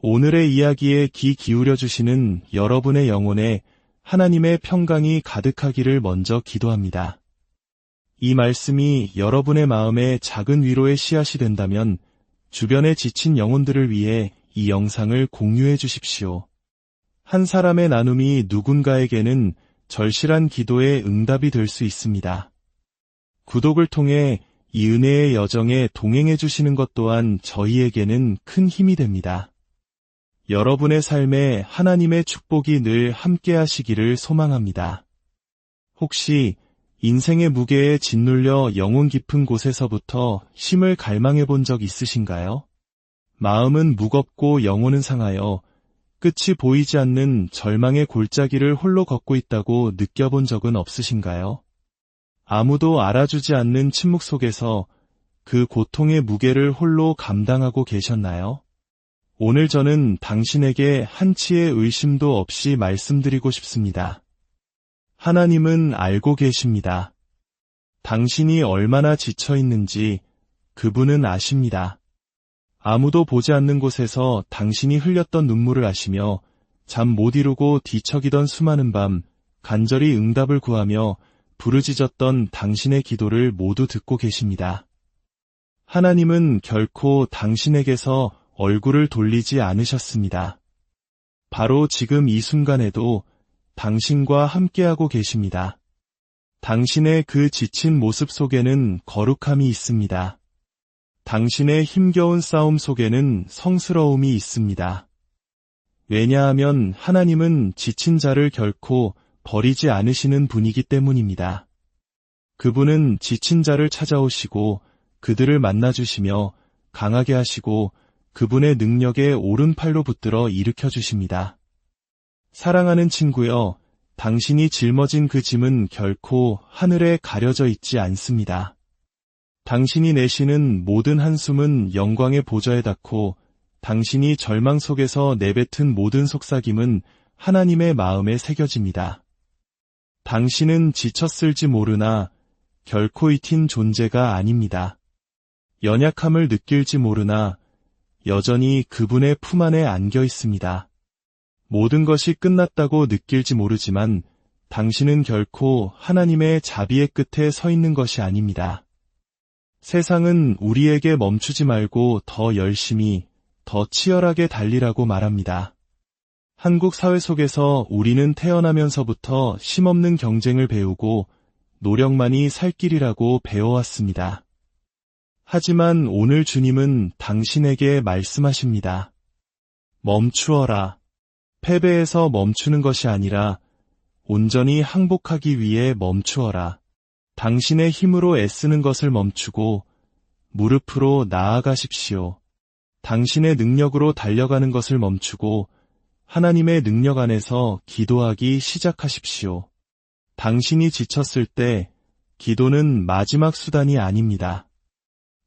오늘의 이야기에 귀 기울여 주시는 여러분의 영혼에 하나님의 평강이 가득하기를 먼저 기도합니다. 이 말씀이 여러분의 마음에 작은 위로의 씨앗이 된다면 주변에 지친 영혼들을 위해 이 영상을 공유해 주십시오. 한 사람의 나눔이 누군가에게는 절실한 기도의 응답이 될 수 있습니다. 구독을 통해 이 은혜의 여정에 동행해 주시는 것 또한 저희에게는 큰 힘이 됩니다. 여러분의 삶에 하나님의 축복이 늘 함께 하시기를 소망합니다. 혹시 인생의 무게에 짓눌려 영혼 깊은 곳에서부터 쉼을 갈망해 본 적 있으신가요? 마음은 무겁고 영혼은 상하여 끝이 보이지 않는 절망의 골짜기를 홀로 걷고 있다고 느껴본 적은 없으신가요? 아무도 알아주지 않는 침묵 속에서 그 고통의 무게를 홀로 감당하고 계셨나요? 오늘 저는 당신에게 한치의 의심도 없이 말씀드리고 싶습니다. 하나님은 알고 계십니다. 당신이 얼마나 지쳐 있는지 그분은 아십니다. 아무도 보지 않는 곳에서 당신이 흘렸던 눈물을 아시며 잠 못 이루고 뒤척이던 수많은 밤 간절히 응답을 구하며 부르짖었던 당신의 기도를 모두 듣고 계십니다. 하나님은 결코 당신에게서 얼굴을 돌리지 않으셨습니다. 바로 지금 이 순간에도 당신과 함께하고 계십니다. 당신의 그 지친 모습 속에는 거룩함이 있습니다. 당신의 힘겨운 싸움 속에는 성스러움이 있습니다. 왜냐하면 하나님은 지친 자를 결코 버리지 않으시는 분이기 때문입니다. 그분은 지친 자를 찾아오시고 그들을 만나주시며 강하게 하시고 그분의 능력에 오른팔로 붙들어 일으켜 주십니다. 사랑하는 친구여, 당신이 짊어진 그 짐은 결코 하늘에 가려져 있지 않습니다. 당신이 내쉬는 모든 한숨은 영광의 보좌에 닿고 당신이 절망 속에서 내뱉은 모든 속삭임은 하나님의 마음에 새겨집니다. 당신은 지쳤을지 모르나 결코 잊힌 존재가 아닙니다. 연약함을 느낄지 모르나 여전히 그분의 품 안에 안겨 있습니다. 모든 것이 끝났다고 느낄지 모르지만 당신은 결코 하나님의 자비의 끝에 서 있는 것이 아닙니다. 세상은 우리에게 멈추지 말고 더 열심히, 더 치열하게 달리라고 말합니다. 한국 사회 속에서 우리는 태어나면서부터 쉼없는 경쟁을 배우고 노력만이 살 길이라고 배워왔습니다. 하지만 오늘 주님은 당신에게 말씀하십니다. 멈추어라. 패배에서 멈추는 것이 아니라 온전히 항복하기 위해 멈추어라. 당신의 힘으로 애쓰는 것을 멈추고 무릎으로 나아가십시오. 당신의 능력으로 달려가는 것을 멈추고 하나님의 능력 안에서 기도하기 시작하십시오. 당신이 지쳤을 때 기도는 마지막 수단이 아닙니다.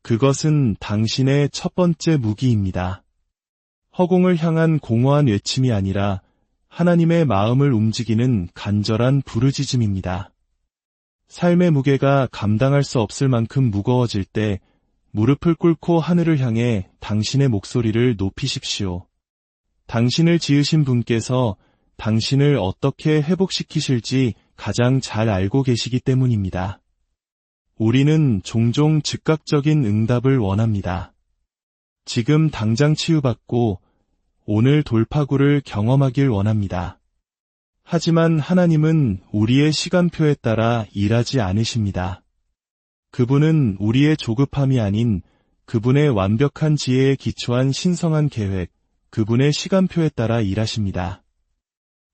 그것은 당신의 첫 번째 무기입니다. 허공을 향한 공허한 외침이 아니라 하나님의 마음을 움직이는 간절한 부르짖음입니다. 삶의 무게가 감당할 수 없을 만큼 무거워질 때 무릎을 꿇고 하늘을 향해 당신의 목소리를 높이십시오. 당신을 지으신 분께서 당신을 어떻게 회복시키실지 가장 잘 알고 계시기 때문입니다. 우리는 종종 즉각적인 응답을 원합니다. 지금 당장 치유받고 오늘 돌파구를 경험하길 원합니다. 하지만 하나님은 우리의 시간표에 따라 일하지 않으십니다. 그분은 우리의 조급함이 아닌 그분의 완벽한 지혜에 기초한 신성한 계획, 그분의 시간표에 따라 일하십니다.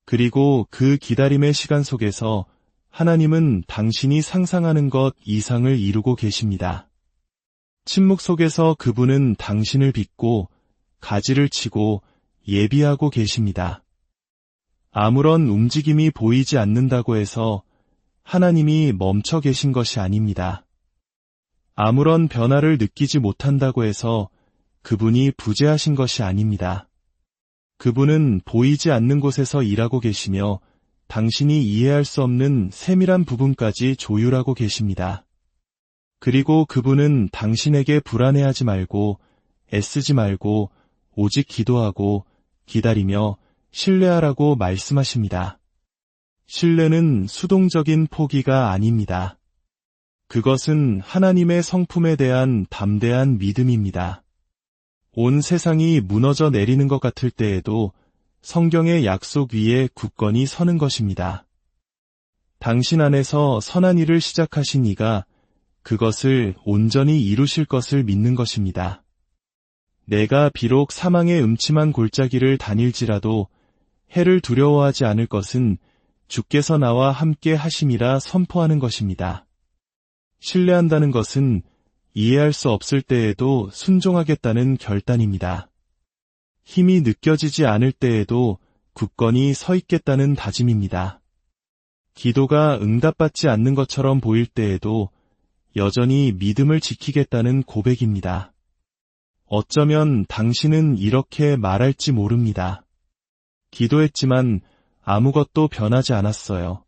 그리고 그 기다림의 시간 속에서 하나님은 당신이 상상하는 것 이상을 이루고 계십니다. 침묵 속에서 그분은 당신을 빚고 가지를 치고 예비하고 계십니다. 아무런 움직임이 보이지 않는다고 해서 하나님이 멈춰 계신 것이 아닙니다. 아무런 변화를 느끼지 못한다고 해서 그분이 부재하신 것이 아닙니다. 그분은 보이지 않는 곳에서 일하고 계시며 당신이 이해할 수 없는 세밀한 부분까지 조율하고 계십니다. 그리고 그분은 당신에게 불안해하지 말고 애쓰지 말고 오직 기도하고 기다리며 신뢰하라고 말씀하십니다. 신뢰는 수동적인 포기가 아닙니다. 그것은 하나님의 성품에 대한 담대한 믿음입니다. 온 세상이 무너져 내리는 것 같을 때에도 성경의 약속 위에 굳건히 서는 것입니다. 당신 안에서 선한 일을 시작하신 이가 그것을 온전히 이루실 것을 믿는 것입니다. 내가 비록 사망의 음침한 골짜기를 다닐지라도 해를 두려워하지 않을 것은 주께서 나와 함께 하심이라 선포하는 것입니다. 신뢰한다는 것은 이해할 수 없을 때에도 순종하겠다는 결단입니다. 힘이 느껴지지 않을 때에도 굳건히 서 있겠다는 다짐입니다. 기도가 응답받지 않는 것처럼 보일 때에도 여전히 믿음을 지키겠다는 고백입니다. 어쩌면 당신은 이렇게 말할지 모릅니다. 기도했지만 아무것도 변하지 않았어요.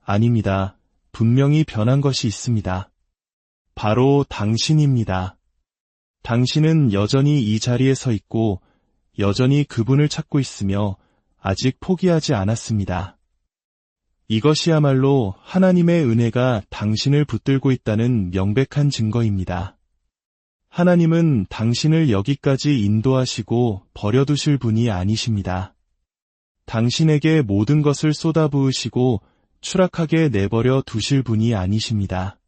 아닙니다. 분명히 변한 것이 있습니다. 바로 당신입니다. 당신은 여전히 이 자리에 서 있고 여전히 그분을 찾고 있으며 아직 포기하지 않았습니다. 이것이야말로 하나님의 은혜가 당신을 붙들고 있다는 명백한 증거입니다. 하나님은 당신을 여기까지 인도하시고 버려두실 분이 아니십니다. 당신에게 모든 것을 쏟아부으시고 추락하게 내버려 두실 분이 아니십니다.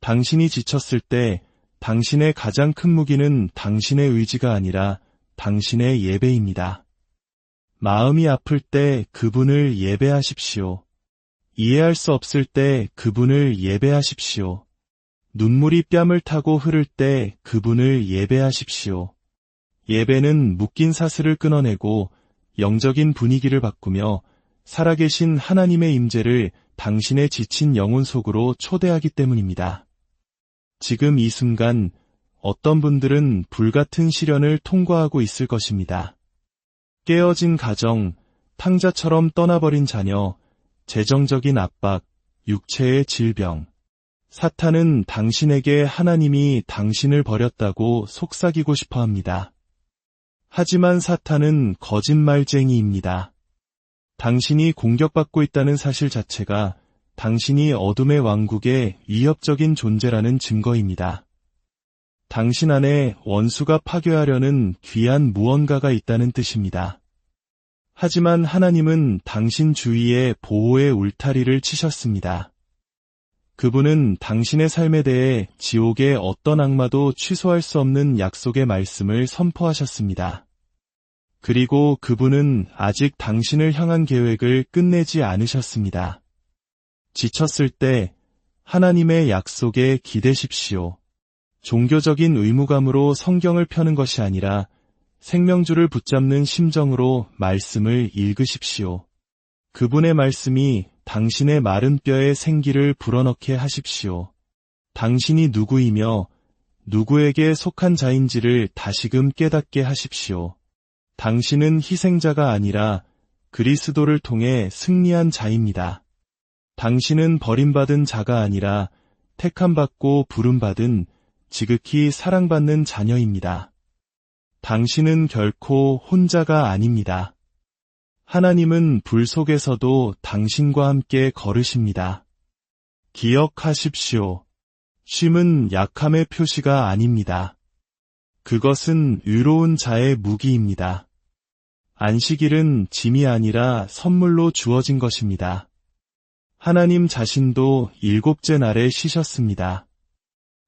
당신이 지쳤을 때 당신의 가장 큰 무기는 당신의 의지가 아니라 당신의 예배입니다. 마음이 아플 때 그분을 예배하십시오. 이해할 수 없을 때 그분을 예배하십시오. 눈물이 뺨을 타고 흐를 때 그분을 예배하십시오. 예배는 묶인 사슬을 끊어내고 영적인 분위기를 바꾸며 살아계신 하나님의 임재를 당신의 지친 영혼 속으로 초대하기 때문입니다. 지금 이 순간 어떤 분들은 불같은 시련을 통과하고 있을 것입니다. 깨어진 가정, 탕자처럼 떠나버린 자녀, 재정적인 압박, 육체의 질병. 사탄은 당신에게 하나님이 당신을 버렸다고 속삭이고 싶어 합니다. 하지만 사탄은 거짓말쟁이입니다. 당신이 공격받고 있다는 사실 자체가 당신이 어둠의 왕국의 위협적인 존재라는 증거입니다. 당신 안에 원수가 파괴하려는 귀한 무언가가 있다는 뜻입니다. 하지만 하나님은 당신 주위에 보호의 울타리를 치셨습니다. 그분은 당신의 삶에 대해 지옥의 어떤 악마도 취소할 수 없는 약속의 말씀을 선포하셨습니다. 그리고 그분은 아직 당신을 향한 계획을 끝내지 않으셨습니다. 지쳤을 때 하나님의 약속에 기대십시오. 종교적인 의무감으로 성경을 펴는 것이 아니라 생명줄을 붙잡는 심정으로 말씀을 읽으십시오. 그분의 말씀이 당신의 마른 뼈에 생기를 불어넣게 하십시오. 당신이 누구이며 누구에게 속한 자인지를 다시금 깨닫게 하십시오. 당신은 희생자가 아니라 그리스도를 통해 승리한 자입니다. 당신은 버림받은 자가 아니라 택함받고 부름받은 지극히 사랑받는 자녀입니다. 당신은 결코 혼자가 아닙니다. 하나님은 불 속에서도 당신과 함께 걸으십니다. 기억하십시오. 쉼은 약함의 표시가 아닙니다. 그것은 의로운 자의 무기입니다. 안식일은 짐이 아니라 선물로 주어진 것입니다. 하나님 자신도 7째 날에 쉬셨습니다.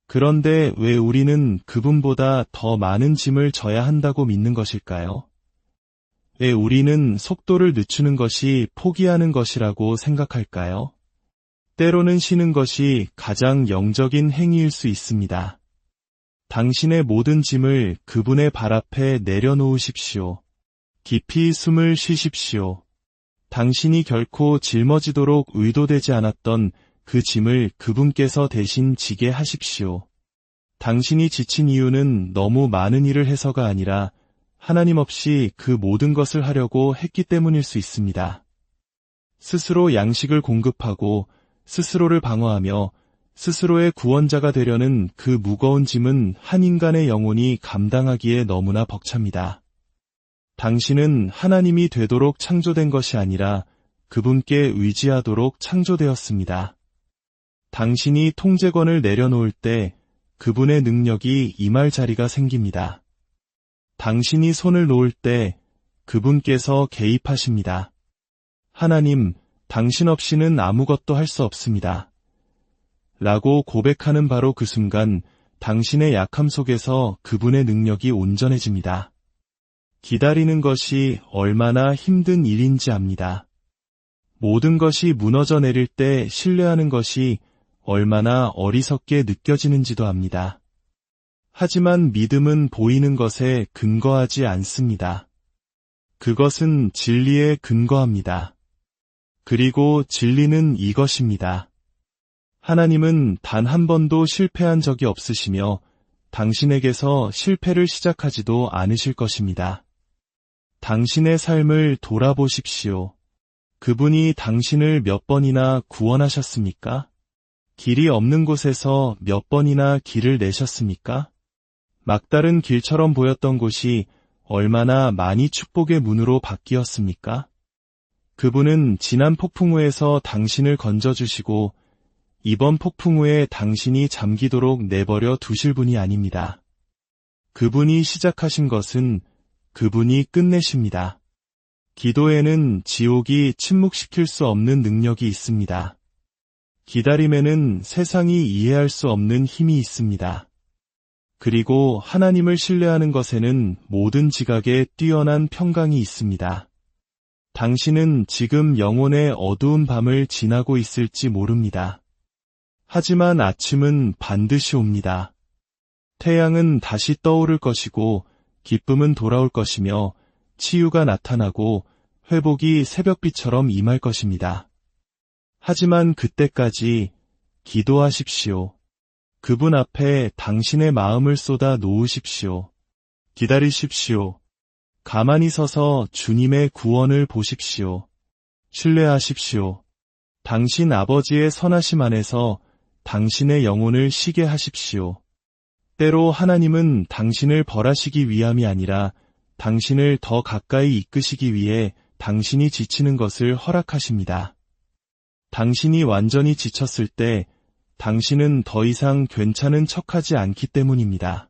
그런데 왜 우리는 그분보다 더 많은 짐을 져야 한다고 믿는 것일까요? 왜 우리는 속도를 늦추는 것이 포기하는 것이라고 생각할까요? 때로는 쉬는 것이 가장 영적인 행위일 수 있습니다. 당신의 모든 짐을 그분의 발 앞에 내려놓으십시오. 깊이 숨을 쉬십시오. 당신이 결코 짊어지도록 의도되지 않았던 그 짐을 그분께서 대신 지게 하십시오. 당신이 지친 이유는 너무 많은 일을 해서가 아니라 하나님 없이 그 모든 것을 하려고 했기 때문일 수 있습니다. 스스로 양식을 공급하고 스스로를 방어하며 스스로의 구원자가 되려는 그 무거운 짐은 한 인간의 영혼이 감당하기에 너무나 벅찹니다. 당신은 하나님이 되도록 창조된 것이 아니라 그분께 의지하도록 창조되었습니다. 당신이 통제권을 내려놓을 때 그분의 능력이 임할 자리가 생깁니다. 당신이 손을 놓을 때 그분께서 개입하십니다. 하나님, 당신 없이는 아무것도 할 수 없습니다. 라고 고백하는 바로 그 순간 당신의 약함 속에서 그분의 능력이 온전해집니다. 기다리는 것이 얼마나 힘든 일인지 압니다. 모든 것이 무너져 내릴 때 신뢰하는 것이 얼마나 어리석게 느껴지는지도 압니다. 하지만 믿음은 보이는 것에 근거하지 않습니다. 그것은 진리에 근거합니다. 그리고 진리는 이것입니다. 하나님은 단 한 번도 실패한 적이 없으시며 당신에게서 실패를 시작하지도 않으실 것입니다. 당신의 삶을 돌아보십시오. 그분이 당신을 몇 번이나 구원하셨습니까? 길이 없는 곳에서 몇 번이나 길을 내셨습니까? 막다른 길처럼 보였던 곳이 얼마나 많이 축복의 문으로 바뀌었습니까? 그분은 지난 폭풍 후에서 당신을 건져주시고 이번 폭풍 후에 당신이 잠기도록 내버려 두실 분이 아닙니다. 그분이 시작하신 것은 그분이 끝내십니다. 기도에는 지옥이 침묵시킬 수 없는 능력이 있습니다. 기다림에는 세상이 이해할 수 없는 힘이 있습니다. 그리고 하나님을 신뢰하는 것에는 모든 지각에 뛰어난 평강이 있습니다. 당신은 지금 영혼의 어두운 밤을 지나고 있을지 모릅니다. 하지만 아침은 반드시 옵니다. 태양은 다시 떠오를 것이고 기쁨은 돌아올 것이며 치유가 나타나고 회복이 새벽비처럼 임할 것입니다. 하지만 그때까지 기도하십시오. 그분 앞에 당신의 마음을 쏟아 놓으십시오. 기다리십시오. 가만히 서서 주님의 구원을 보십시오. 신뢰하십시오. 당신 아버지의 선하심 안에서 당신의 영혼을 쉬게 하십시오. 때로 하나님은 당신을 벌하시기 위함이 아니라 당신을 더 가까이 이끄시기 위해 당신이 지치는 것을 허락하십니다. 당신이 완전히 지쳤을 때 당신은 더 이상 괜찮은 척하지 않기 때문입니다.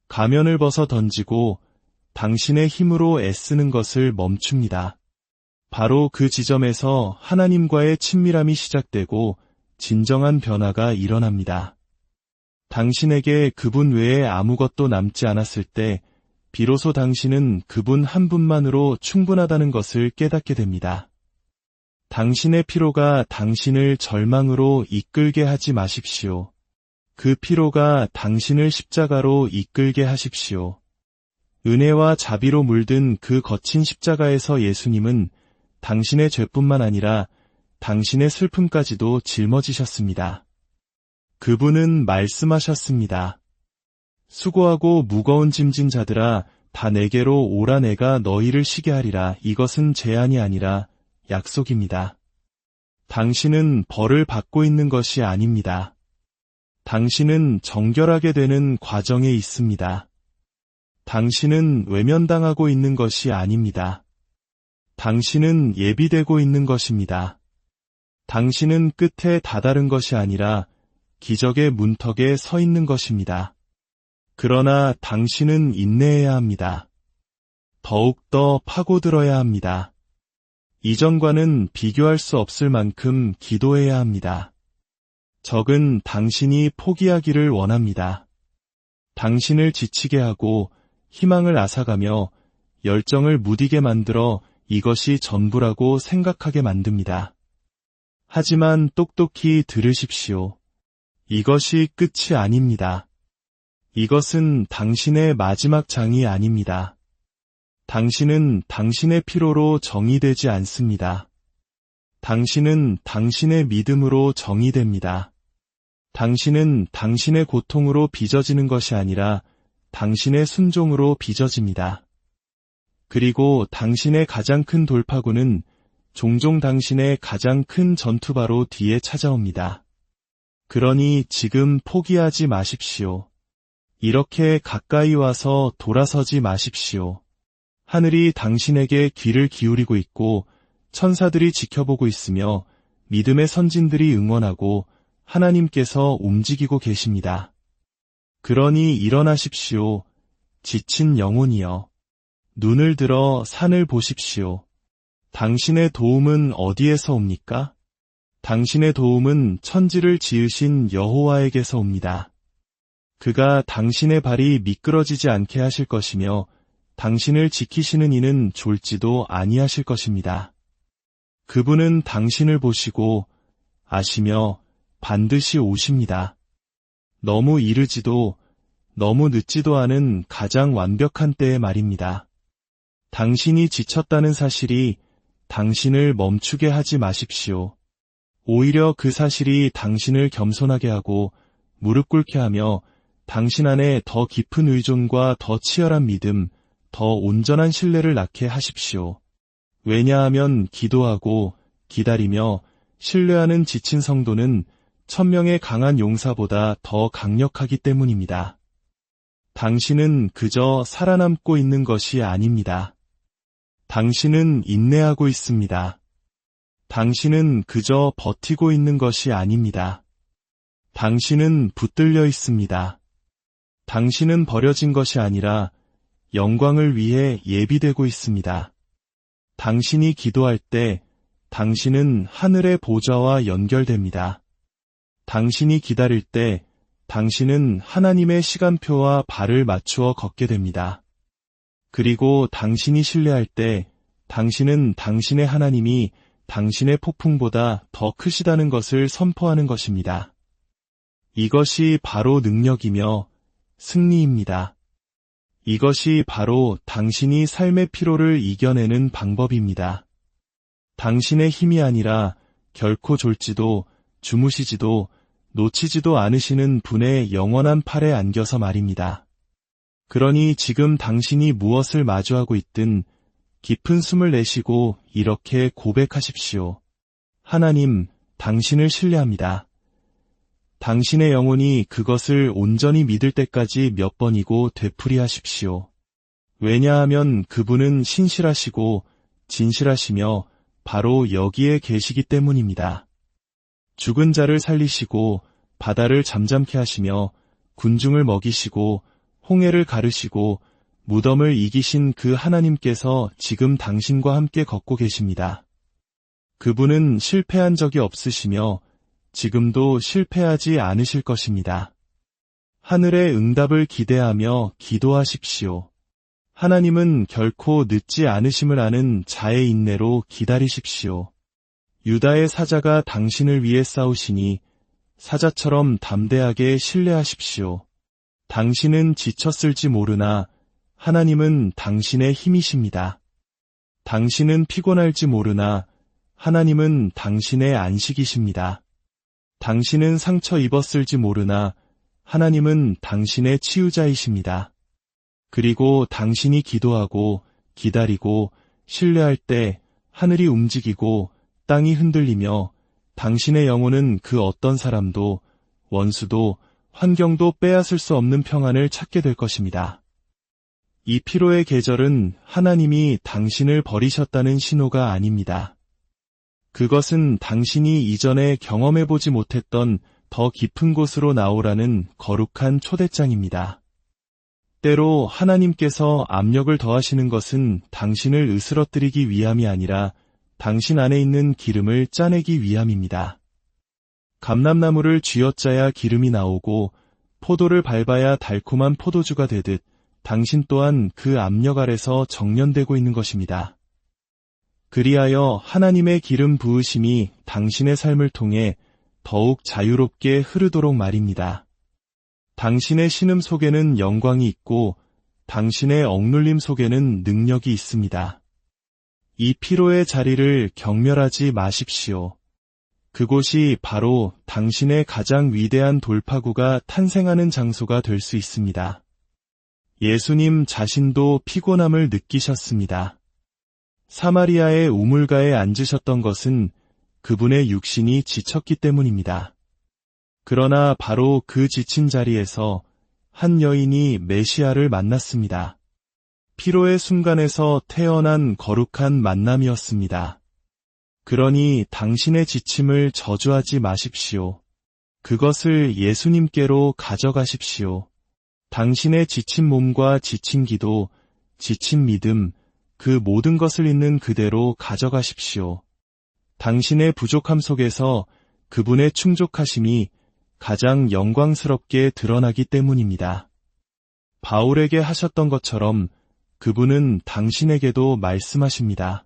가면을 벗어 던지고 당신의 힘으로 애쓰는 것을 멈춥니다. 바로 그 지점에서 하나님과의 친밀함이 시작되고 진정한 변화가 일어납니다. 당신에게 그분 외에 아무것도 남지 않았을 때 비로소 당신은 그분 한 분만으로 충분하다는 것을 깨닫게 됩니다. 당신의 피로가 당신을 절망으로 이끌게 하지 마십시오. 그 피로가 당신을 십자가로 이끌게 하십시오. 은혜와 자비로 물든 그 거친 십자가에서 예수님은 당신의 죄뿐만 아니라 당신의 슬픔까지도 짊어지셨습니다. 그분은 말씀하셨습니다. 수고하고 무거운 짐진 자들아 다 내게로 오라 내가 너희를 쉬게 하리라. 이것은 제안이 아니라 약속입니다. 당신은 벌을 받고 있는 것이 아닙니다. 당신은 정결하게 되는 과정에 있습니다. 당신은 외면당하고 있는 것이 아닙니다. 당신은 예비되고 있는 것입니다. 당신은 끝에 다다른 것이 아니라 기적의 문턱에 서 있는 것입니다. 그러나 당신은 인내해야 합니다. 더욱더 파고들어야 합니다. 이전과는 비교할 수 없을 만큼 기도해야 합니다. 적은 당신이 포기하기를 원합니다. 당신을 지치게 하고 희망을 앗아가며 열정을 무디게 만들어 이것이 전부라고 생각하게 만듭니다. 하지만 똑똑히 들으십시오. 이것이 끝이 아닙니다. 이것은 당신의 마지막 장이 아닙니다. 당신은 당신의 피로로 정의되지 않습니다. 당신은 당신의 믿음으로 정의됩니다. 당신은 당신의 고통으로 빚어지는 것이 아니라 당신의 순종으로 빚어집니다. 그리고 당신의 가장 큰 돌파구는 종종 당신의 가장 큰 전투바로 뒤에 찾아옵니다. 그러니 지금 포기하지 마십시오. 이렇게 가까이 와서 돌아서지 마십시오. 하늘이 당신에게 귀를 기울이고 있고 천사들이 지켜보고 있으며 믿음의 선진들이 응원하고 하나님께서 움직이고 계십니다. 그러니 일어나십시오. 지친 영혼이여. 눈을 들어 산을 보십시오. 당신의 도움은 어디에서 옵니까? 당신의 도움은 천지를 지으신 여호와에게서 옵니다. 그가 당신의 발이 미끄러지지 않게 하실 것이며 당신을 지키시는 이는 졸지도 아니하실 것입니다. 그분은 당신을 보시고 아시며 반드시 오십니다. 너무 이르지도 너무 늦지도 않은 가장 완벽한 때의 말입니다. 당신이 지쳤다는 사실이 당신을 멈추게 하지 마십시오. 오히려 그 사실이 당신을 겸손하게 하고 무릎 꿇게 하며 당신 안에 더 깊은 의존과 더 치열한 믿음, 더 온전한 신뢰를 낳게 하십시오. 왜냐하면 기도하고 기다리며 신뢰하는 지친 성도는 1000명의 강한 용사보다 더 강력하기 때문입니다. 당신은 그저 살아남고 있는 것이 아닙니다. 당신은 인내하고 있습니다. 당신은 그저 버티고 있는 것이 아닙니다. 당신은 붙들려 있습니다. 당신은 버려진 것이 아니라 영광을 위해 예비되고 있습니다. 당신이 기도할 때 당신은 하늘의 보좌와 연결됩니다. 당신이 기다릴 때 당신은 하나님의 시간표와 발을 맞추어 걷게 됩니다. 그리고 당신이 신뢰할 때 당신은 당신의 하나님이 당신의 폭풍보다 더 크시다는 것을 선포하는 것입니다. 이것이 바로 능력이며 승리입니다. 이것이 바로 당신이 삶의 피로를 이겨내는 방법입니다. 당신의 힘이 아니라 결코 졸지도 주무시지도 놓치지도 않으시는 분의 영원한 팔에 안겨서 말입니다. 그러니 지금 당신이 무엇을 마주하고 있든 깊은 숨을 내쉬고 이렇게 고백하십시오. 하나님, 당신을 신뢰합니다. 당신의 영혼이 그것을 온전히 믿을 때까지 몇 번이고 되풀이하십시오. 왜냐하면 그분은 신실하시고 진실하시며 바로 여기에 계시기 때문입니다. 죽은 자를 살리시고 바다를 잠잠케 하시며 군중을 먹이시고 홍해를 가르시고 무덤을 이기신 그 하나님께서 지금 당신과 함께 걷고 계십니다. 그분은 실패한 적이 없으시며 지금도 실패하지 않으실 것입니다. 하늘의 응답을 기대하며 기도하십시오. 하나님은 결코 늦지 않으심을 아는 자의 인내로 기다리십시오. 유다의 사자가 당신을 위해 싸우시니 사자처럼 담대하게 신뢰하십시오. 당신은 지쳤을지 모르나 하나님은 당신의 힘이십니다. 당신은 피곤할지 모르나 하나님은 당신의 안식이십니다. 당신은 상처 입었을지 모르나 하나님은 당신의 치유자이십니다. 그리고 당신이 기도하고 기다리고 신뢰할 때 하늘이 움직이고 땅이 흔들리며 당신의 영혼은 그 어떤 사람도 원수도 환경도 빼앗을 수 없는 평안을 찾게 될 것입니다. 이 피로의 계절은 하나님이 당신을 버리셨다는 신호가 아닙니다. 그것은 당신이 이전에 경험해보지 못했던 더 깊은 곳으로 나오라는 거룩한 초대장입니다. 때로 하나님께서 압력을 더하시는 것은 당신을 으스러뜨리기 위함이 아니라 당신 안에 있는 기름을 짜내기 위함입니다. 감람나무를 쥐어짜야 기름이 나오고 포도를 밟아야 달콤한 포도주가 되듯 당신 또한 그 압력 아래서 정련되고 있는 것입니다. 그리하여 하나님의 기름 부으심이 당신의 삶을 통해 더욱 자유롭게 흐르도록 말입니다. 당신의 신음 속에는 영광이 있고 당신의 억눌림 속에는 능력이 있습니다. 이 피로의 자리를 경멸하지 마십시오. 그곳이 바로 당신의 가장 위대한 돌파구가 탄생하는 장소가 될 수 있습니다. 예수님 자신도 피곤함을 느끼셨습니다. 사마리아의 우물가에 앉으셨던 것은 그분의 육신이 지쳤기 때문입니다. 그러나 바로 그 지친 자리에서 한 여인이 메시아를 만났습니다. 피로의 순간에서 태어난 거룩한 만남이었습니다. 그러니 당신의 지침을 저주하지 마십시오. 그것을 예수님께로 가져가십시오. 당신의 지친 몸과 지친 기도, 지친 믿음, 그 모든 것을 있는 그대로 가져가십시오. 당신의 부족함 속에서 그분의 충족하심이 가장 영광스럽게 드러나기 때문입니다. 바울에게 하셨던 것처럼 그분은 당신에게도 말씀하십니다.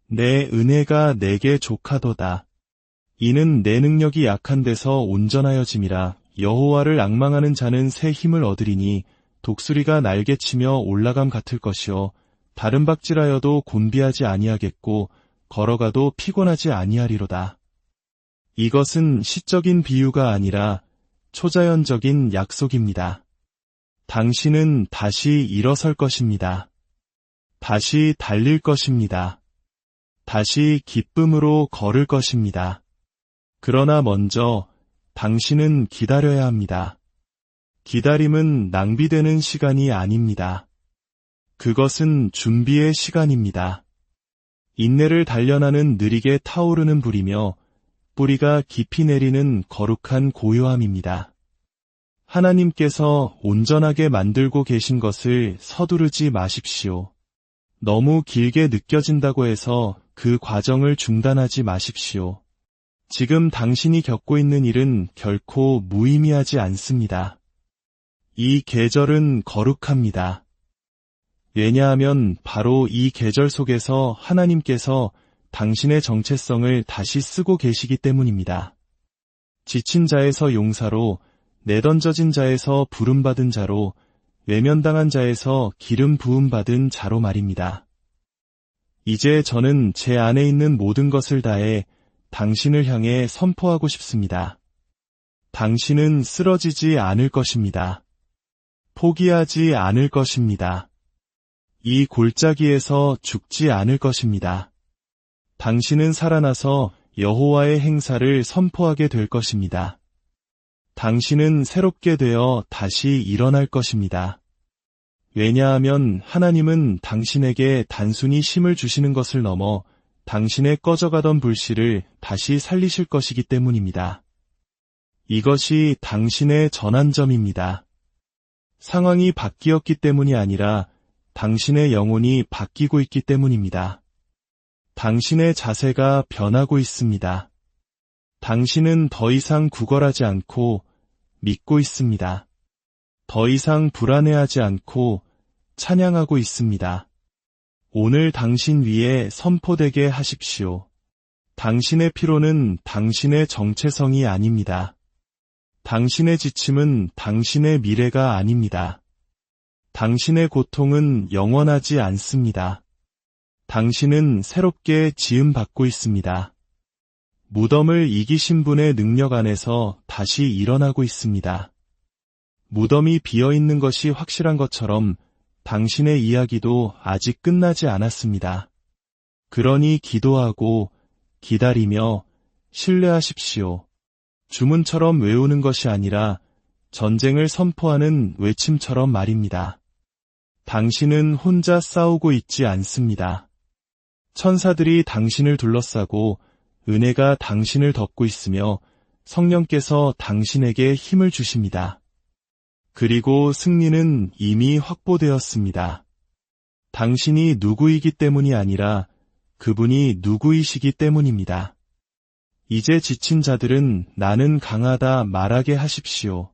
내 은혜가 내게 족하도다. 이는 내 능력이 약한 데서 온전하여짐이라. 여호와를 앙망하는 자는 새 힘을 얻으리니 독수리가 날개치며 올라감 같을 것이요 다른 박질하여도 곤비하지 아니하겠고 걸어가도 피곤하지 아니하리로다. 이것은 시적인 비유가 아니라 초자연적인 약속입니다. 당신은 다시 일어설 것입니다. 다시 달릴 것입니다. 다시 기쁨으로 걸을 것입니다. 그러나 먼저 당신은 기다려야 합니다. 기다림은 낭비되는 시간이 아닙니다. 그것은 준비의 시간입니다. 인내를 단련하는 느리게 타오르는 불이며 뿌리가 깊이 내리는 거룩한 고요함입니다. 하나님께서 온전하게 만들고 계신 것을 서두르지 마십시오. 너무 길게 느껴진다고 해서 그 과정을 중단하지 마십시오. 지금 당신이 겪고 있는 일은 결코 무의미하지 않습니다. 이 계절은 거룩합니다. 왜냐하면 바로 이 계절 속에서 하나님께서 당신의 정체성을 다시 쓰고 계시기 때문입니다. 지친 자에서 용사로, 내던져진 자에서 부름받은 자로, 외면당한 자에서 기름 부음받은 자로 말입니다. 이제 저는 제 안에 있는 모든 것을 다해 당신을 향해 선포하고 싶습니다. 당신은 쓰러지지 않을 것입니다. 포기하지 않을 것입니다. 이 골짜기에서 죽지 않을 것입니다. 당신은 살아나서 여호와의 행사를 선포하게 될 것입니다. 당신은 새롭게 되어 다시 일어날 것입니다. 왜냐하면 하나님은 당신에게 단순히 힘을 주시는 것을 넘어 당신의 꺼져가던 불씨를 다시 살리실 것이기 때문입니다. 이것이 당신의 전환점입니다. 상황이 바뀌었기 때문이 아니라 당신의 영혼이 바뀌고 있기 때문입니다. 당신의 자세가 변하고 있습니다. 당신은 더 이상 구걸하지 않고 믿고 있습니다. 더 이상 불안해하지 않고 찬양하고 있습니다. 오늘 당신 위에 선포되게 하십시오. 당신의 피로는 당신의 정체성이 아닙니다. 당신의 지침은 당신의 미래가 아닙니다. 당신의 고통은 영원하지 않습니다. 당신은 새롭게 지음받고 있습니다. 무덤을 이기신 분의 능력 안에서 다시 일어나고 있습니다. 무덤이 비어있는 것이 확실한 것처럼 당신의 이야기도 아직 끝나지 않았습니다. 그러니 기도하고 기다리며 신뢰하십시오. 주문처럼 외우는 것이 아니라 전쟁을 선포하는 외침처럼 말입니다. 당신은 혼자 싸우고 있지 않습니다. 천사들이 당신을 둘러싸고 은혜가 당신을 덮고 있으며 성령께서 당신에게 힘을 주십니다. 그리고 승리는 이미 확보되었습니다. 당신이 누구이기 때문이 아니라 그분이 누구이시기 때문입니다. 이제 지친 자들은 나는 강하다 말하게 하십시오.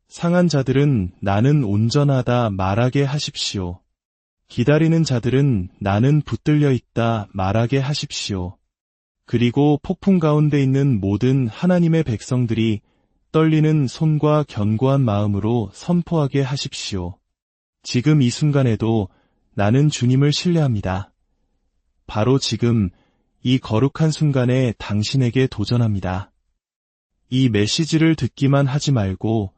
상한 자들은 나는 온전하다 말하게 하십시오. 기다리는 자들은 나는 붙들려 있다 말하게 하십시오. 그리고 폭풍 가운데 있는 모든 하나님의 백성들이 떨리는 손과 견고한 마음으로 선포하게 하십시오. 지금 이 순간에도 나는 주님을 신뢰합니다. 바로 지금 이 거룩한 순간에 당신에게 도전합니다. 이 메시지를 듣기만 하지 말고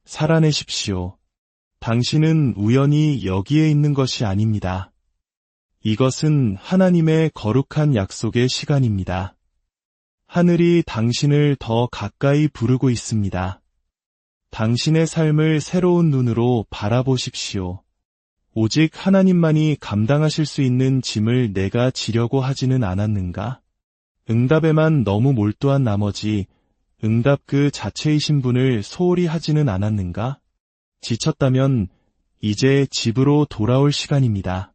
살아내십시오. 당신은 우연히 여기에 있는 것이 아닙니다. 이것은 하나님의 거룩한 약속의 시간입니다. 하늘이 당신을 더 가까이 부르고 있습니다. 당신의 삶을 새로운 눈으로 바라보십시오. 오직 하나님만이 감당하실 수 있는 짐을 내가 지려고 하지는 않았는가? 응답에만 너무 몰두한 나머지 응답 그 자체이신 분을 소홀히 하지는 않았는가? 지쳤다면 이제 집으로 돌아올 시간입니다.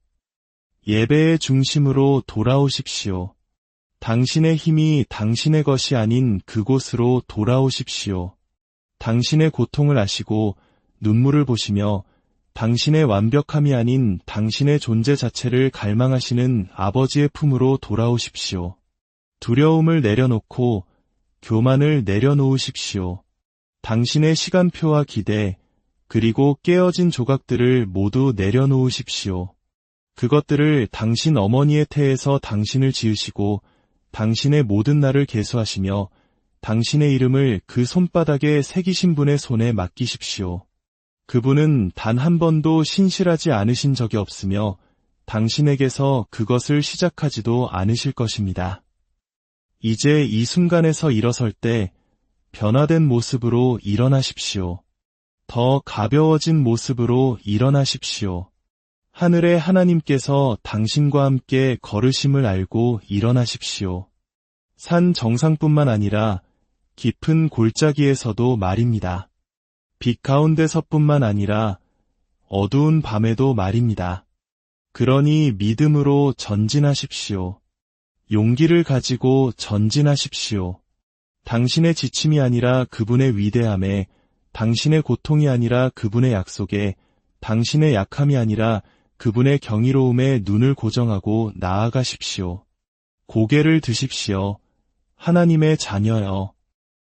예배의 중심으로 돌아오십시오. 당신의 힘이 당신의 것이 아닌 그곳으로 돌아오십시오. 당신의 고통을 아시고 눈물을 보시며 당신의 완벽함이 아닌 당신의 존재 자체를 갈망하시는 아버지의 품으로 돌아오십시오. 두려움을 내려놓고 교만을 내려놓으십시오. 당신의 시간표와 기대, 그리고 깨어진 조각들을 모두 내려놓으십시오. 그것들을 당신 어머니의 태에서 당신을 지으시고 당신의 모든 날을 계수하시며 당신의 이름을 그 손바닥에 새기신 분의 손에 맡기십시오. 그분은 단 한 번도 신실하지 않으신 적이 없으며 당신에게서 그것을 시작하지도 않으실 것입니다. 이제 이 순간에서 일어설 때 변화된 모습으로 일어나십시오. 더 가벼워진 모습으로 일어나십시오. 하늘의 하나님께서 당신과 함께 걸으심을 알고 일어나십시오. 산 정상뿐만 아니라 깊은 골짜기에서도 말입니다. 빛 가운데서뿐만 아니라 어두운 밤에도 말입니다. 그러니 믿음으로 전진하십시오. 용기를 가지고 전진하십시오. 당신의 지침이 아니라 그분의 위대함에, 당신의 고통이 아니라 그분의 약속에, 당신의 약함이 아니라 그분의 경이로움에 눈을 고정하고 나아가십시오. 고개를 드십시오. 하나님의 자녀여.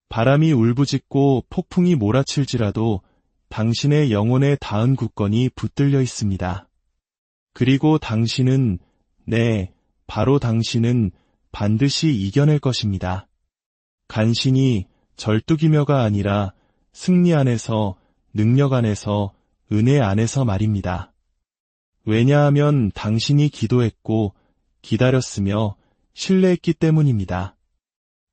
바람이 울부짖고 폭풍이 몰아칠지라도 당신의 영혼에 닿은 굳건히 붙들려 있습니다. 그리고 당신은, 네, 바로 당신은 반드시 이겨낼 것입니다. 간신히 절뚝이며가 아니라 승리 안에서, 능력 안에서, 은혜 안에서 말입니다. 왜냐하면 당신이 기도했고 기다렸으며 신뢰했기 때문입니다.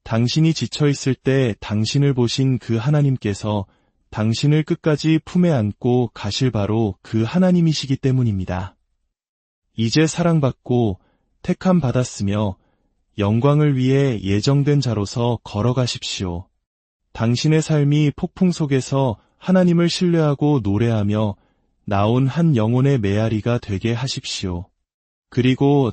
당신이 지쳐있을 때 당신을 보신 그 하나님께서 당신을 끝까지 품에 안고 가실 바로 그 하나님이시기 때문입니다. 이제 사랑받고 택함 받았으며 영광을 위해 예정된 자로서 걸어가십시오. 당신의 삶이 폭풍 속에서 하나님을 신뢰하고 노래하며 나온 한 영혼의 메아리가 되게 하십시오. 그리고